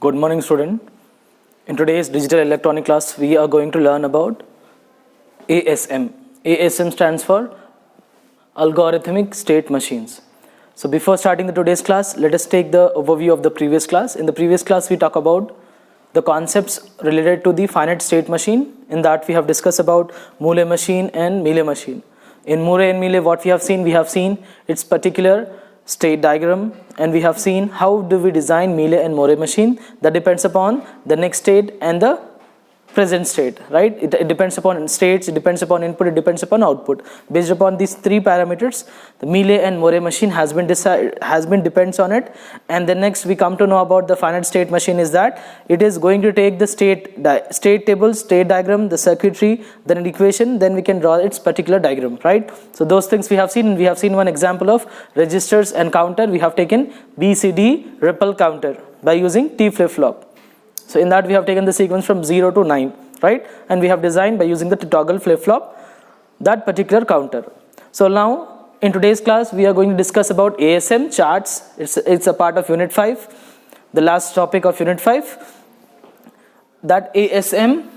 Good morning, student. In today's digital electronic class, we are going to learn about ASM. ASM stands for Algorithmic State Machines. So before starting today's class, let us take the overview of the previous class. In the previous class, we talk about the concepts related to the finite state machine. In that, we have discussed about Moore machine and Mealy machine. In Moore and Mealy, what we have seen its particular state diagram, and we have seen how do we design Mealy and Moore machine. That depends upon the next state and the present state, right? It depends upon states, it depends upon input, it depends upon output. Based upon these three parameters, the Mealy and Moore machine has been depends on it. And then next we come to know about the finite state machine is that it is going to take the state table, state diagram, the circuitry, then an equation, then we can draw its particular diagram, right? So those things we have seen. We have seen one example of registers and counter. We have taken BCD ripple counter by using T flip-flop. So in that we have taken the sequence from 0 to 9, right? And we have designed by using the toggle flip-flop that particular counter. So now in today's class we are going to discuss about ASM charts. It's a part of unit 5, the last topic of unit 5, that ASM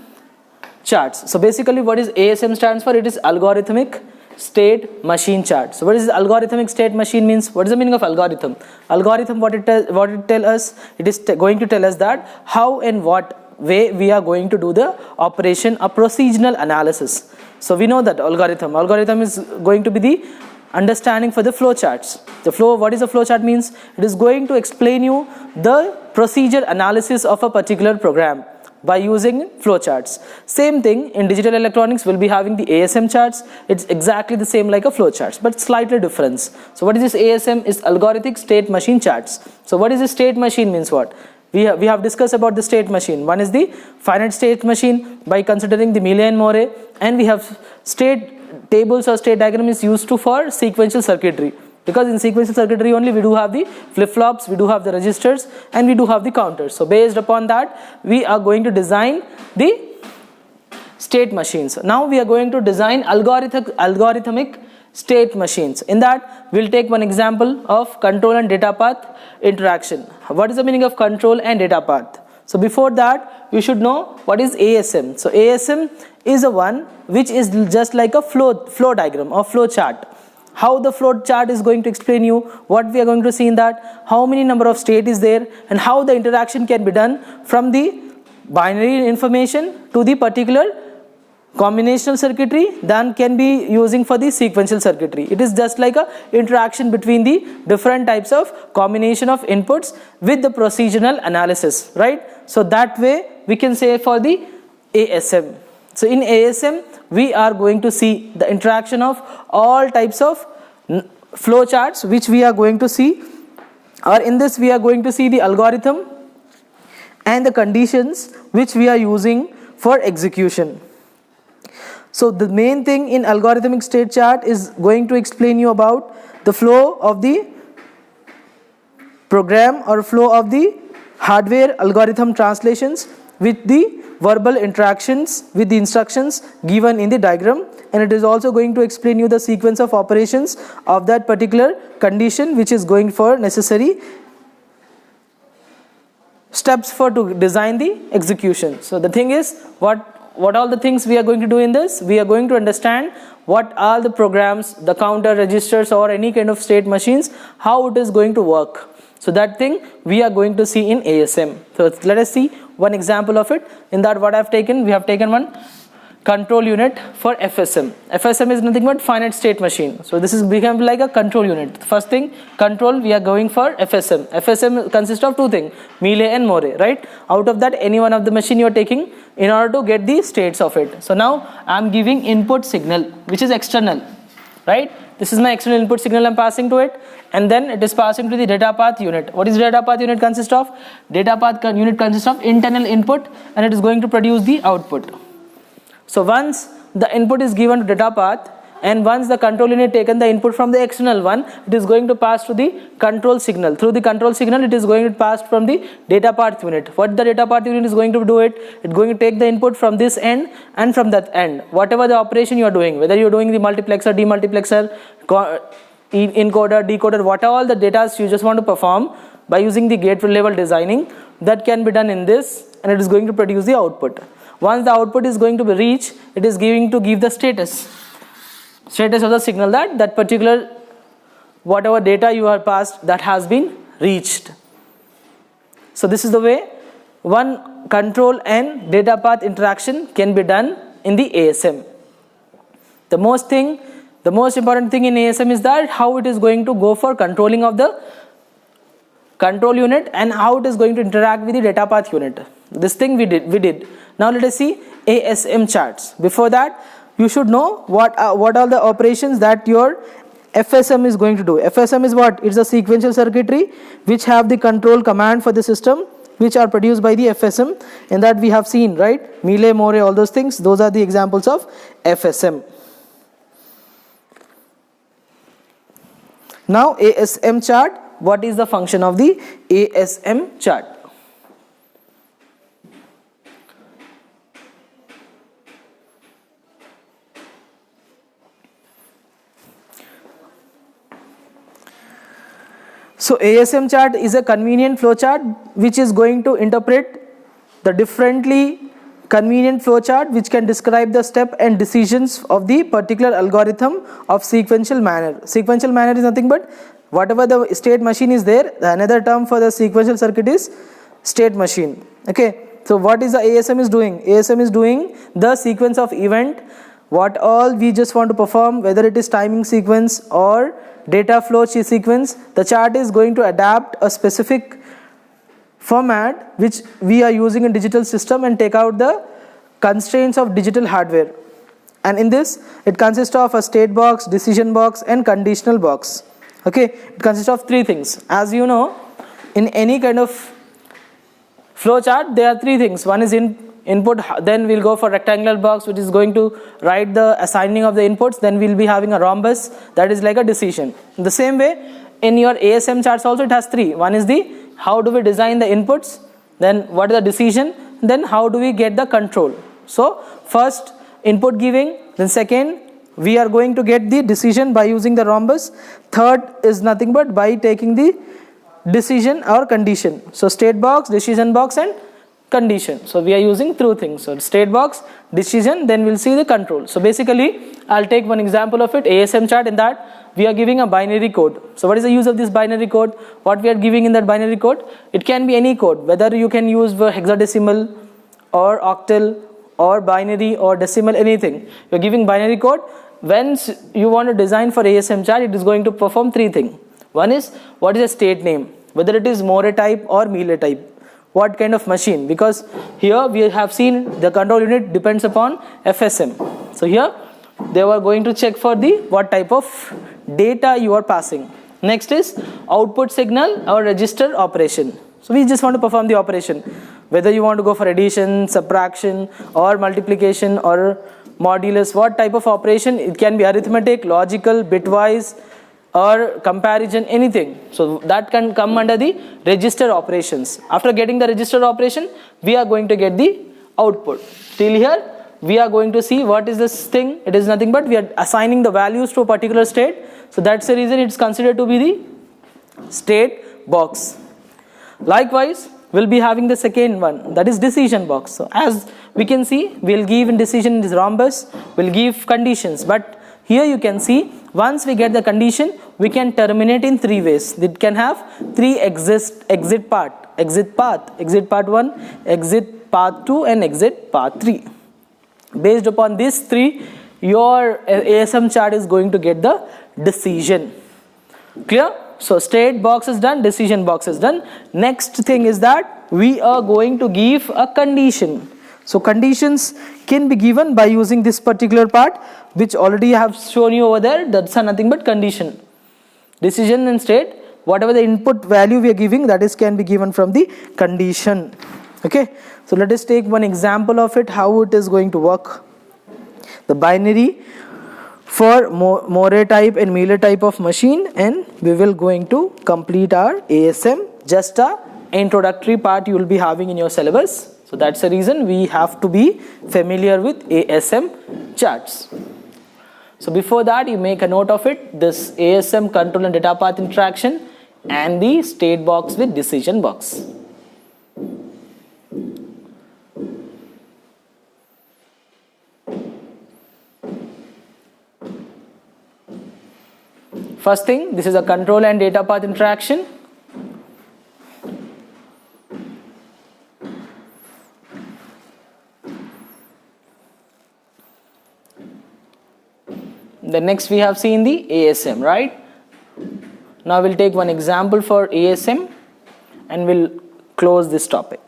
charts. So basically what is ASM stands for? It is algorithmic state machine chart. So what is algorithmic state machine means? What is the meaning of algorithm? Algorithm, what it tell us? It is going to tell us that how and what way we are going to do the operation, a procedural analysis. So we know that algorithm is going to be the understanding for the flow charts. The flow, what is a flow chart means? It is going to explain you the procedure analysis of a particular program by using flowcharts. Same thing in digital electronics, we'll be having the ASM charts. It's exactly the same like a flowcharts, but slightly difference. So what is this ASM? Is algorithmic state machine charts. So what is the state machine means what? We have discussed about the state machine. One is the finite state machine by considering the Mealy and Moore, and we have state tables or state diagram is used for sequential circuitry. Because in sequential circuitry only we do have the flip-flops, we do have the registers, and we do have the counters. So based upon that, we are going to design the state machines. Now we are going to design algorithmic state machines. In that, we'll take one example of control and data path interaction. What is the meaning of control and data path? So before that, you should know what is ASM. So ASM is a one which is just like a flow diagram or flow chart. How the flow chart is going to explain you what we are going to see in that, how many number of state is there, and how the interaction can be done from the binary information to the particular combinational circuitry, then can be using for the sequential circuitry. It is just like a interaction between the different types of combination of inputs with the procedural analysis, right? So that way we can say for the ASM. So in ASM, we are going to see the interaction of all types of flow charts which we are going to see, or in this we are going to see the algorithm and the conditions which we are using for execution. So the main thing in algorithmic state chart is going to explain you about the flow of the program or flow of the hardware algorithm translations with the verbal interactions with the instructions given in the diagram, and it is also going to explain you the sequence of operations of that particular condition which is going for necessary steps for to design the execution. So the thing is, what all the things we are going to do in this? We are going to understand what are the programs, the counter, registers, or any kind of state machines, how it is going to work. So that thing we are going to see in ASM. So let us see one example of it. In that what I have taken, we have taken one control unit for FSM. FSM is nothing but finite state machine. So this is become like a control unit. First thing, control, we are going for FSM. FSM consists of two things, Mealy and Moore, right? Out of that, any one of the machine you are taking in order to get the states of it. So now I am giving input signal which is external, right? This is my external input signal I am passing to it, and then it is passing to the data path unit. What is data path unit consist of? Data path unit consists of internal input, and it is going to produce the output. So once the input is given to data path, and once the control unit taken the input from the external one, it is going to pass to the control signal. Through the control signal, it is going to pass from the data path unit. What the data path unit is going to do it is going to take the input from this end and from that end. Whatever the operation you are doing, whether you are doing the multiplexer, demultiplexer, encoder, decoder, what all the data you just want to perform, by using the gate level designing. That can be done in this, and it is going to produce the output. Once the output is going to be reached, it is going to give the status of the signal, that particular whatever data you have passed, that has been reached. So this is the way one control and data path interaction can be done in the ASM. The most important thing in ASM is that how it is going to go for controlling of the control unit and how it is going to interact with the data path unit. This thing we did. Now let us see ASM charts. Before that, you should know what are the operations that your FSM is going to do. FSM is what? It's a sequential circuitry which have the control command for the system, which are produced by the FSM, and that we have seen, right? Mealy, Moore, all those things, those are the examples of FSM. Now ASM chart, what is the function of the ASM chart? So ASM chart is a convenient flow chart which is going to interpret the differently convenient flow chart which can describe the step and decisions of the particular algorithm of sequential manner. Sequential manner is nothing but whatever the state machine is there, another term for the sequential circuit is state machine. Okay, so what is the ASM is doing? ASM is doing the sequence of event, what all we just want to perform, whether it is timing sequence or data flow sequence. The chart is going to adapt a specific format which we are using in digital system and take out the constraints of digital hardware. And in this, it consists of a state box, decision box and conditional box. Okay, it consists of three things. As you know, in any kind of flow chart, there are three things. One is input, then we'll go for rectangular box which is going to write the assigning of the inputs, then we'll be having a rhombus that is like a decision. In the same way, in your ASM charts also it has three. One is the how do we design the inputs, then what is the decision, then how do we get the control. So first input giving, then second we are going to get the decision by using the rhombus, third is nothing but by taking the decision or condition. So state box, decision box and condition. So we are using two things. So state box, decision, then we'll see the control. So basically I'll take one example of it, ASM chart. In that we are giving a binary code. So what is the use of this binary code? What we are giving in that binary code? It can be any code, whether you can use the hexadecimal or octal or binary or decimal, anything. You're giving binary code. When you want to design for ASM chart, it is going to perform three things. One is what is the state name, whether it is Moore type or Mealy type, what kind of machine, because here we have seen the control unit depends upon FSM. So here they were going to check for the what type of data you are passing. Next is output signal or register operation. So we just want to perform the operation, whether you want to go for addition, subtraction or multiplication or modulus, what type of operation. It can be arithmetic, logical, bitwise or comparison, anything. So that can come under the register operations. After getting the register operation, we are going to get the output. Till here we are going to see what is this thing. It is nothing but we are assigning the values to a particular state. So that's the reason it's considered to be the state box. Likewise, we'll be having the second one, that is decision box. So as we can see, we'll give in decision in this rhombus, we'll give conditions, but here you can see once we get the condition, we can terminate in three ways. It can have three exit path 1, exit path 2 and exit path 3. Based upon these three, your ASM chart is going to get the decision. Clear? So state box is done, decision box is done. Next thing is that we are going to give a condition. So conditions can be given by using this particular part which already I have shown you over there. That's nothing but condition. Decision and state, whatever the input value we are giving, that is can be given from the condition. Okay, so let us take one example of it, how it is going to work. The binary for Moore type and Mealy type of machine, and we will going to complete our ASM. Just a introductory part you will be having in your syllabus. So that's the reason we have to be familiar with ASM charts. So before that, you make a note of it. This ASM control and data path interaction and the state box with decision box. First thing, this is a control and data path interaction. Then next we have seen the ASM, right? Now we'll take one example for ASM and we'll close this topic.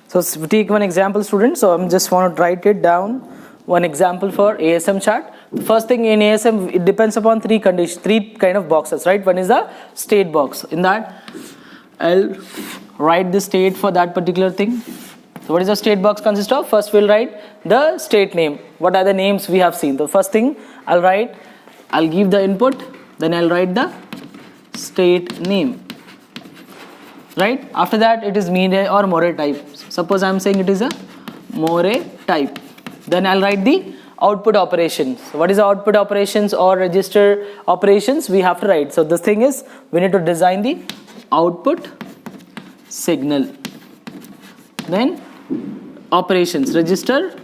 So we take one example, students. So I'm just want to write it down. One example for ASM chart. The first thing in ASM, it depends upon three kind of boxes, right? One is the state box. In that, I'll write the state for that particular thing. So what is the state box consist of? First we'll write the state name. What are the names we have seen? The first thing I'll give the input, then I'll write the state name. Right? After that, it is Mealy or Moray type. Suppose I'm saying it is a Moray type. Then I'll write the output operations. So what is the output operations or register operations? We have to write. So the thing is, we need to design the output signal. Then operations, register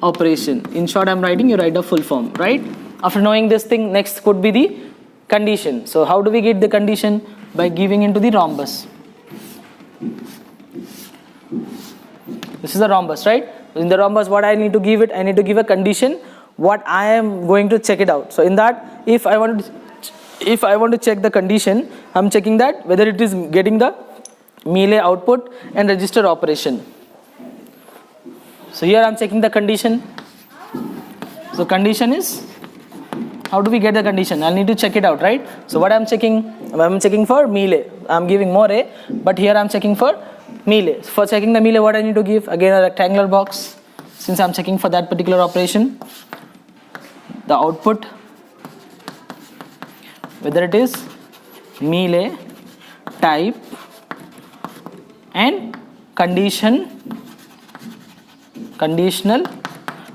operation. In short, I'm writing, you write the full form, right? After knowing this thing, next could be the condition. So how do we get the condition? By giving into the rhombus. This is the rhombus, right? In the rhombus, what I need to give it? I need to give a condition. What I am going to check it out. So in that, if I want to check the condition, I'm checking that whether it is getting the Mealy output and register operation. So here I'm checking the condition. So condition is, how do we get the condition? I'll need to check it out, right? So what I'm checking for Mealy. I'm giving Moray, but here I'm checking for Mealy. For checking the Mealy, what I need to give? Again, a rectangular box. Since I'm checking for that particular operation, the output, whether it is Mealy type and conditional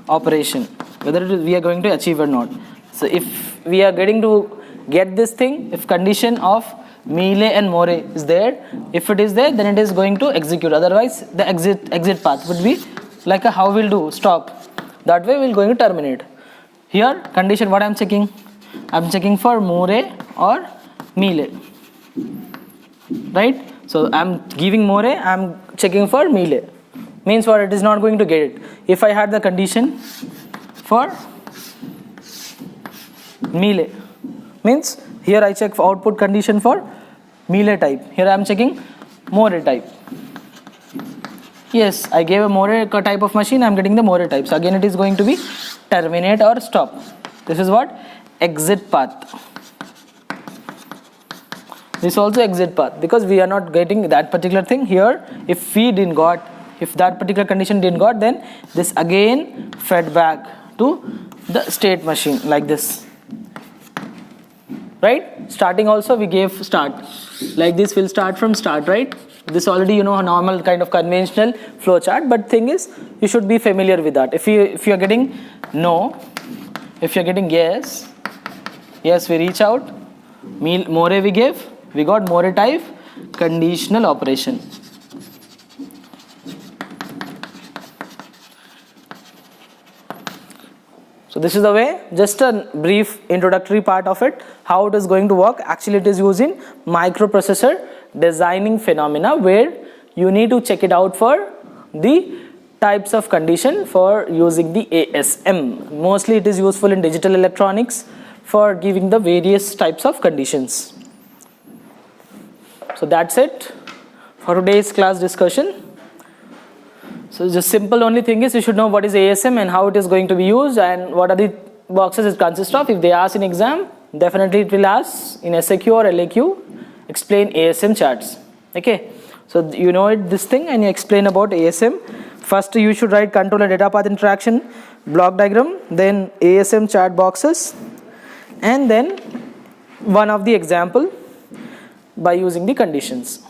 operation, whether it is we are going to achieve or not. So if we are getting to get this thing, if condition of Mealy and Moray is there, if it is there, then it is going to execute. Otherwise, the exit path would be like a how we'll do stop. That way we're going to terminate. Here condition, what I'm checking? I'm checking for Moray or Mealy, right? So I'm giving Moray, I'm checking for Mealy. Means what? It is not going to get it. If I had the condition for Mealy, means here I check for output condition for Mealy type. Here I am checking Moray type. Yes, I gave a Moray type of machine, I am getting the Moray type. So again it is going to be terminate or stop. This is what? Exit path. This is also exit path, because we are not getting that particular thing here. If that particular condition didn't got, then this again fed back to the state machine like this. Right? Starting also we gave start. Like this will start from start, right? This already you know a normal kind of conventional flow chart, but thing is you should be familiar with that. If you are getting no, if you are getting yes, we reach out. Moray we got Moray type conditional operation. So this is the way, just a brief introductory part of it, how it is going to work. Actually it is using microprocessor designing phenomena, where you need to check it out for the types of condition for using the ASM. Mostly it is useful in digital electronics for giving the various types of conditions. So that's it for today's class discussion. So just simple only thing is you should know what is ASM and how it is going to be used and what are the boxes it consists of. If they ask in exam, definitely it will ask in SAQ or LAQ, explain ASM charts. Okay, so you know this thing and you explain about ASM. First you should write control and data path interaction block diagram, then ASM chart boxes, and then one of the example by using the conditions.